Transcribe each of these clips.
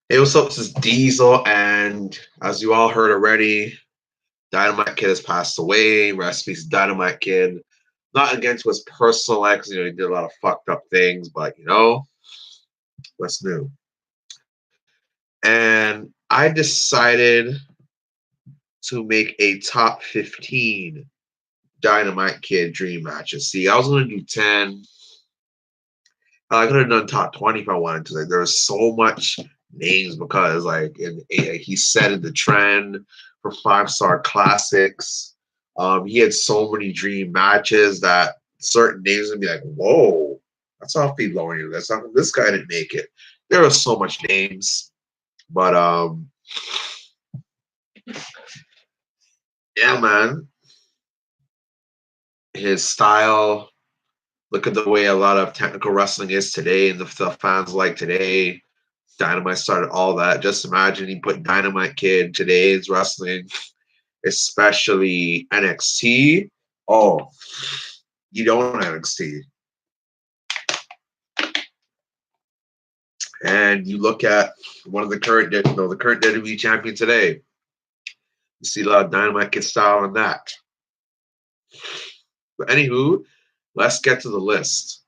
Hey, what's up? This is Diesel, and as you all heard already, Dynamite Kid has passed away. Rest in peace, Dynamite Kid. Not against his personal life, because he did a lot of fucked up things, but what's new? And I decided to make a top 15 Dynamite Kid dream matches. See, I was going to do 10. I could have done top 20 if I wanted to. Like, there was so much names because, like, he set in the trend for 5-star classics. He had so many dream matches that certain names would be like, whoa, that's awfully low. That's not, this guy didn't make it. There was so much names, but yeah, man, his style. Look at the way a lot of technical wrestling is today, and the fans like today. Dynamite started all that. Just imagine he put Dynamite Kid today's wrestling, especially NXT. Oh, you don't want NXT. And you look at one of the current WWE champion today. You see a lot of Dynamite Kid style in that. But anywho, let's get to the list.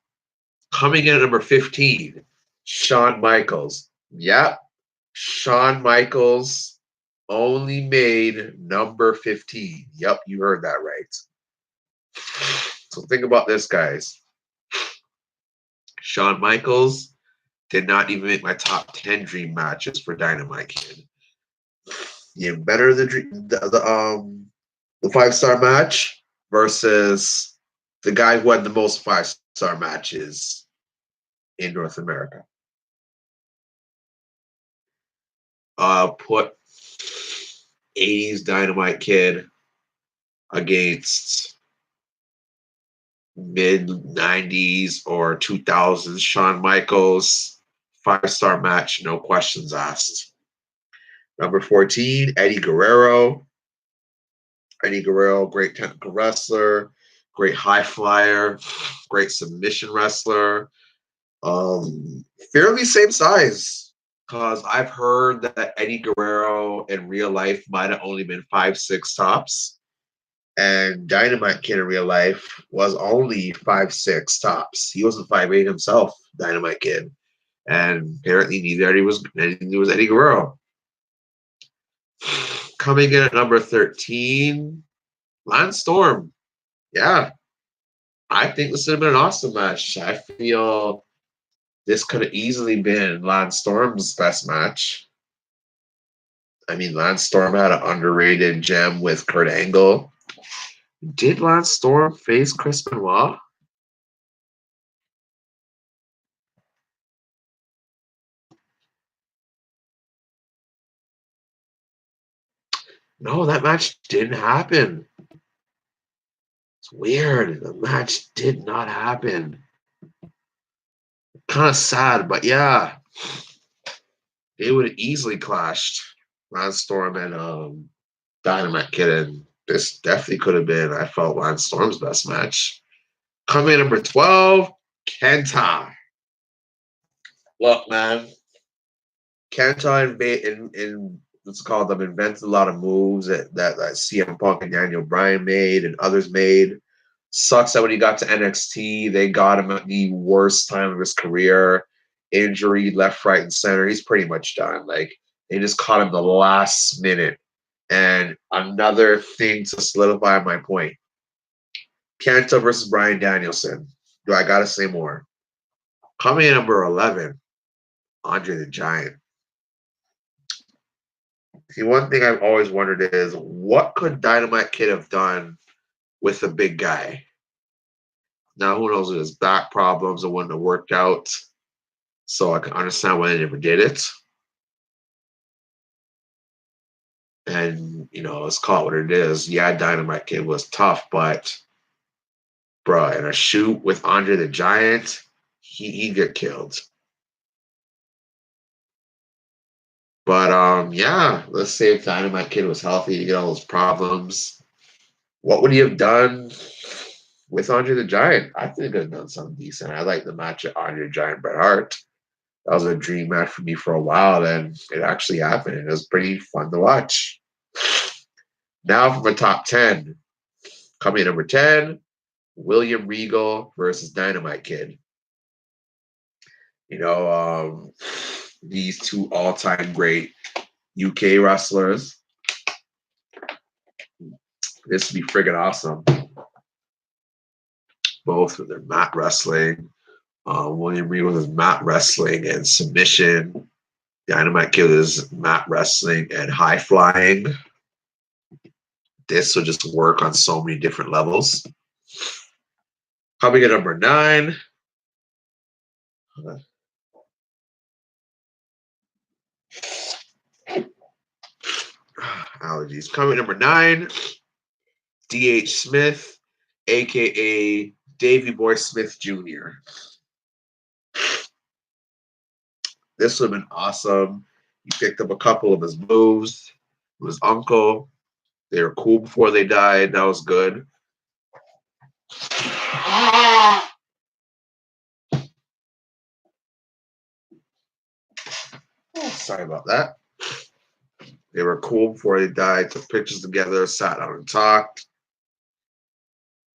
Coming in at number 15, Shawn Michaels. Yep, Shawn Michaels only made number 15. Yep, you heard that right. So think about this, guys. Shawn Michaels did not even make my top 10 dream matches for Dynamite Kid. You better the 5-star match versus the guy who had the most 5-star matches in North America. Put 80s Dynamite Kid against mid-90s or 2000s Shawn Michaels. 5-star match, no questions asked. Number 14, Eddie Guerrero. Eddie Guerrero, great technical wrestler, great high flyer, great submission wrestler. Fairly same size, because I've heard that Eddie Guerrero in real life might have only been 5'6" tops, and Dynamite Kid in real life was only 5'6" tops. He wasn't 5'8" himself, Dynamite Kid, and apparently neither was Eddie Guerrero. Coming in at number 13, Lance Storm. Yeah, I think this would have been an awesome match. I feel this could have easily been Lance Storm's best match. I mean, Lance Storm had an underrated gem with Kurt Angle. Did Lance Storm face Chris Benoit? No, that match didn't happen. It's weird. The match did not happen. Kind of sad, but yeah. They would have easily clashed. Lance Storm and Dynamite Kid, and this definitely could have been, I felt, Lance Storm's best match. Coming in number 12, KENTA. Look, man, KENTA in let's call them invented a lot of moves that CM Punk and Daniel Bryan made and others made. Sucks that when he got to NXT, they got him at the worst time of his career. Injury left, right, and center. He's pretty much done. Like, they just caught him the last minute. And another thing to solidify my point. KENTA versus Bryan Danielson. Do I gotta say more? Coming in number 11, Andre the Giant. See, one thing I've always wondered is, what could Dynamite Kid have done with a big guy? Now, who knows, with his back problems, it wouldn't have worked out. So I can understand why they never did it. And, let's call it what it is. Yeah, Dynamite Kid was tough, but, bro, in a shoot with Andre the Giant, he'd get killed. But, yeah, let's say if Dynamite Kid was healthy, to get all those problems, what would he have done with Andre the Giant? I think he could have done something decent. I like the match of Andre the Giant Bret Hart. That was a dream match for me for a while, and it actually happened. It was pretty fun to watch. Now from the top 10. Coming in number 10, William Regal versus Dynamite Kid. You know, these two all-time great UK wrestlers. This would be friggin' awesome. Both with their mat wrestling. William Regal is mat wrestling and submission. Dynamite Kid is mat wrestling and high flying. This will just work on so many different levels. Coming at number 9. Allergies. Coming at number 9. D.H. Smith, a.k.a. Davey Boy Smith Jr. This would have been awesome. He picked up a couple of his moves. His uncle. They were cool before they died. That was good. Sorry about that. They were cool before they died. Took pictures together, sat down and talked.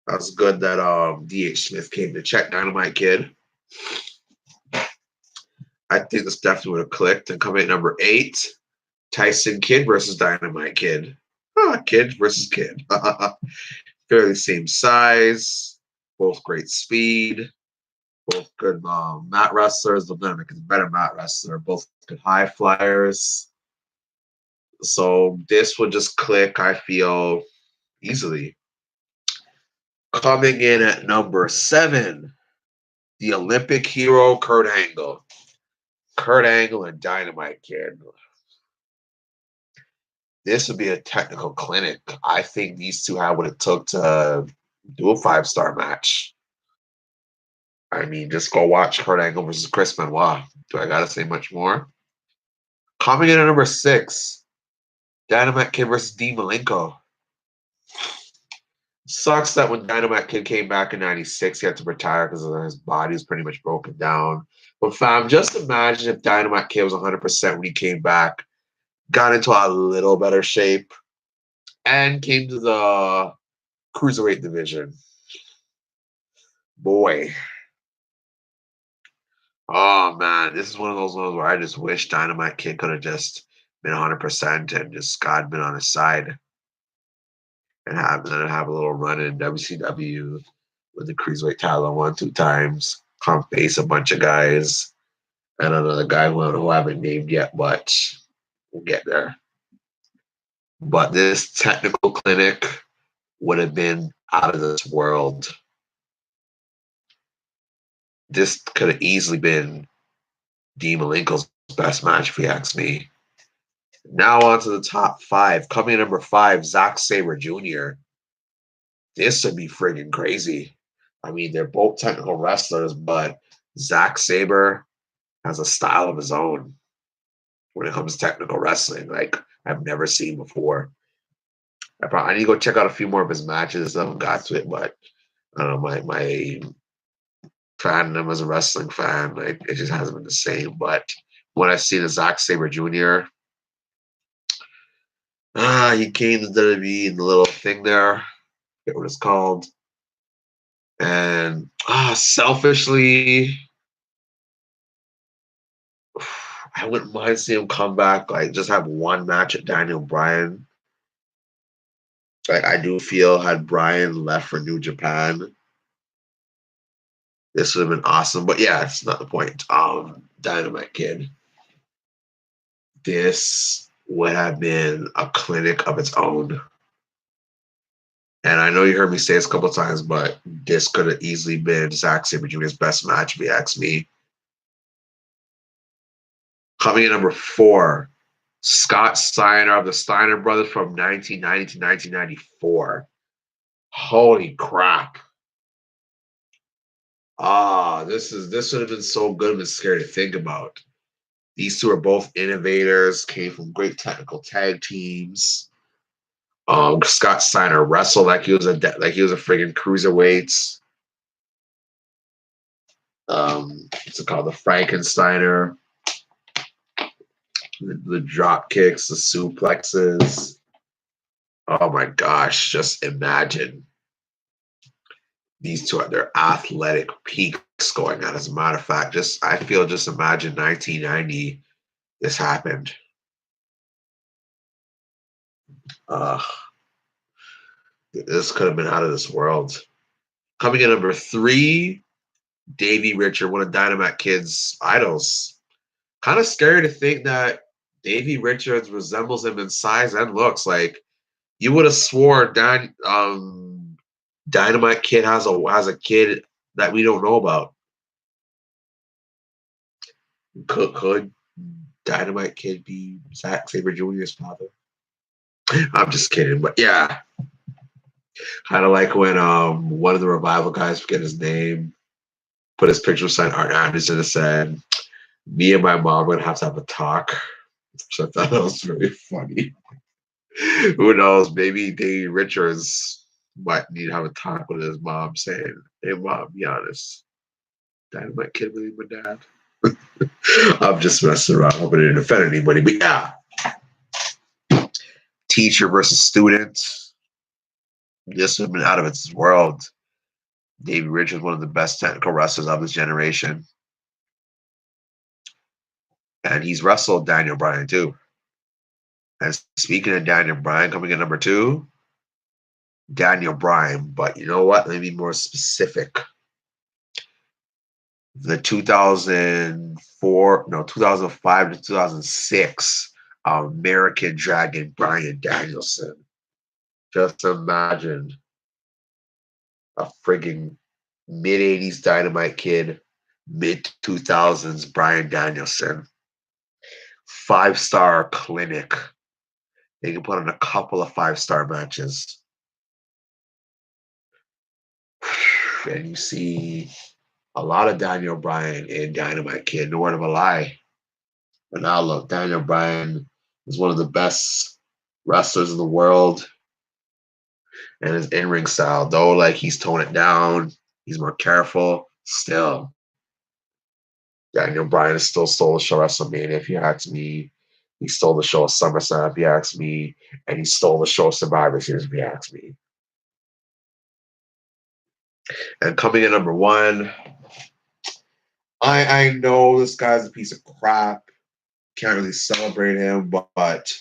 That was good that D.H. Smith came to check Dynamite Kid. I think this definitely would have clicked. And coming at number 8, Tyson Kid versus Dynamite Kid. Kid versus Kid. Fairly same size. Both great speed. Both good mat wrestlers. The Dynamite is a better mat wrestler. Both good high flyers. So this would just click, I feel, easily. Coming in at number 7, the Olympic hero, Kurt Angle. Kurt Angle and Dynamite Kid. This would be a technical clinic. I think these two had what it took to do a 5-star match. I mean, just go watch Kurt Angle versus Chris Benoit. Do I gotta say much more? Coming in at number 6, Dynamite Kid versus Dean Malinko. Sucks that when Dynamite Kid came back in 96, he had to retire because his body was pretty much broken down. But fam, just imagine if Dynamite Kid was 100% when he came back, got into a little better shape, and came to the Cruiserweight division. Boy. Oh, man. This is one of those ones where I just wish Dynamite Kid could have just been 100% and just God been on his side. And have a little run in WCW with the Cruiserweight title 1-2 times. Come face a bunch of guys. And another guy who I haven't named yet, but we'll get there. But this technical clinic would have been out of this world. This could have easily been Dean Malenko's best match, if you ask me. Now on to the top 5. Coming in number 5, Zack Zaber Jr. This would be friggin' crazy. I mean, they're both technical wrestlers, but Zack Zaber has a style of his own when it comes to technical wrestling, like I've never seen before. I need to go check out a few more of his matches. I haven't got to it, but I don't know, my fandom as a wrestling fan, like it just hasn't been the same. But when I see the Zack Zaber Jr., he came to WWE in the little thing there. I forget what it's called. And selfishly, I wouldn't mind seeing him come back, like just have one match at Daniel Bryan. Like I do feel had Bryan left for New Japan, this would have been awesome. But yeah, it's not the point. Dynamite Kid. This would have been a clinic of its own. And I know you heard me say this a couple of times, but this could have easily been Zack Sabre Jr.'s best match, if you ask me. Coming in number 4, Scott Steiner of the Steiner brothers from 1990 to 1994. Holy crap. This would have been so good and scary to think about. These two are both innovators, came from great technical tag teams. Scott Steiner wrestled like he was a friggin' cruiserweight. What's it called? The Frankensteiner, the drop kicks, the suplexes. Oh my gosh, just imagine these two at their athletic peaks going on. As a matter of fact, just imagine 1990 this happened. This could have been out of this world. Coming in number 3, Davey Richards, one of Dynamite Kid's idols. Kind of scary to think that Davey Richards resembles him in size and looks. Like, you would have swore Dynamite Kid has a kid that we don't know about. Could Dynamite Kid be Zack Zaber Jr.'s father? I'm just kidding, but yeah. Kind of like when one of the Revival guys, forget his name, put his picture beside Art Anderson and said, "Me and my mom are gonna have to have a talk." So I thought that was very funny. Who knows? Maybe Davey Richards might need to have a talk with his mom, saying, "Hey, mom, be honest. Dynamite Kid really my dad." I'm just messing around, hoping it didn't offend anybody. But yeah, teacher versus student. This would have been out of its world. Davey Richards, one of the best technical wrestlers of his generation. And he's wrestled Daniel Bryan too. And speaking of Daniel Bryan, coming in number 2, Daniel Bryan. But you know what? Let me be more specific. The 2005 to 2006 American Dragon Bryan Danielson. Just imagine a frigging mid-80s Dynamite Kid, mid-2000s Bryan Danielson. 5-star clinic. They can put on a couple of 5-star matches. And you see a lot of Daniel Bryan in Dynamite Kid, no word of a lie. But now look, Daniel Bryan is one of the best wrestlers in the world. And his in-ring style, though, like, he's toned it down, he's more careful, still. Daniel Bryan still stole the show at WrestleMania, if you ask me. He stole the show at SummerSlam, if you ask me. And he stole the show at Survivor Series, if you ask me. And coming in number 1, I know this guy's a piece of crap. Can't really celebrate him, but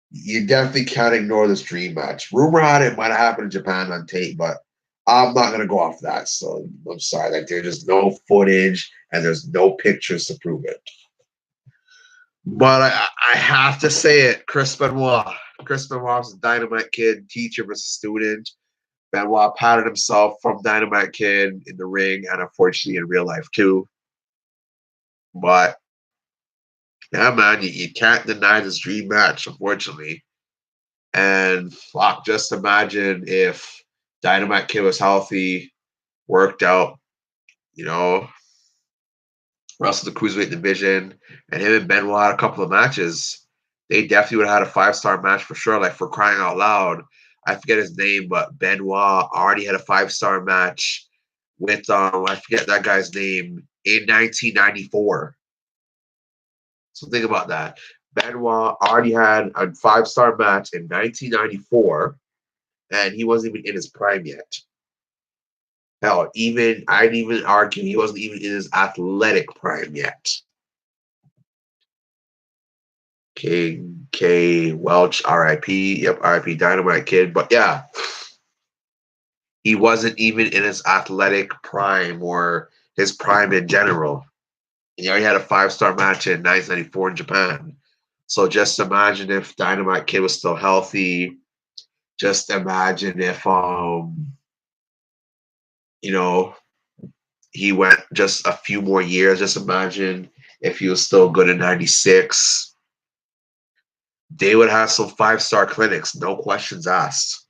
you definitely can't ignore this dream match. Rumor had it might have happened in Japan on tape, but I'm not going to go off that. So I'm sorry. Like, there's just no footage and there's no pictures to prove it. But I have to say it. Chris Benoit. Chris Benoit's a Dynamite Kid, teacher versus student. Benoit patted himself from Dynamite Kid in the ring and unfortunately in real life too. But yeah, man, you can't deny this dream match, unfortunately. And fuck, just imagine if Dynamite Kid was healthy, worked out, wrestled the Cruiserweight division, and him and Benoit had a couple of matches. They definitely would have had a 5-star match for sure. Like, for crying out loud, I forget his name, but Benoit already had a 5-star match with I forget that guy's name in 1994. So think about that. Benoit already had a 5-star match in 1994, and he wasn't even in his prime yet. Hell, I'd even argue he wasn't even in his athletic prime yet. K. Welch, R.I.P. Yep, R.I.P. Dynamite Kid. But yeah, he wasn't even in his athletic prime or his prime in general. He already had a 5-star match in 1994 in Japan. So just imagine if Dynamite Kid was still healthy. Just imagine if he went just a few more years. Just imagine if he was still good in 96. They would have some 5-star clinics, no questions asked.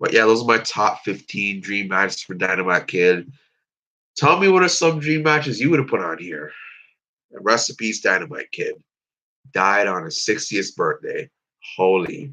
But yeah, those are my top 15 dream matches for Dynamite Kid. Tell me what are some dream matches you would have put on here. And rest in peace, Dynamite Kid. Died on his 60th birthday. Holy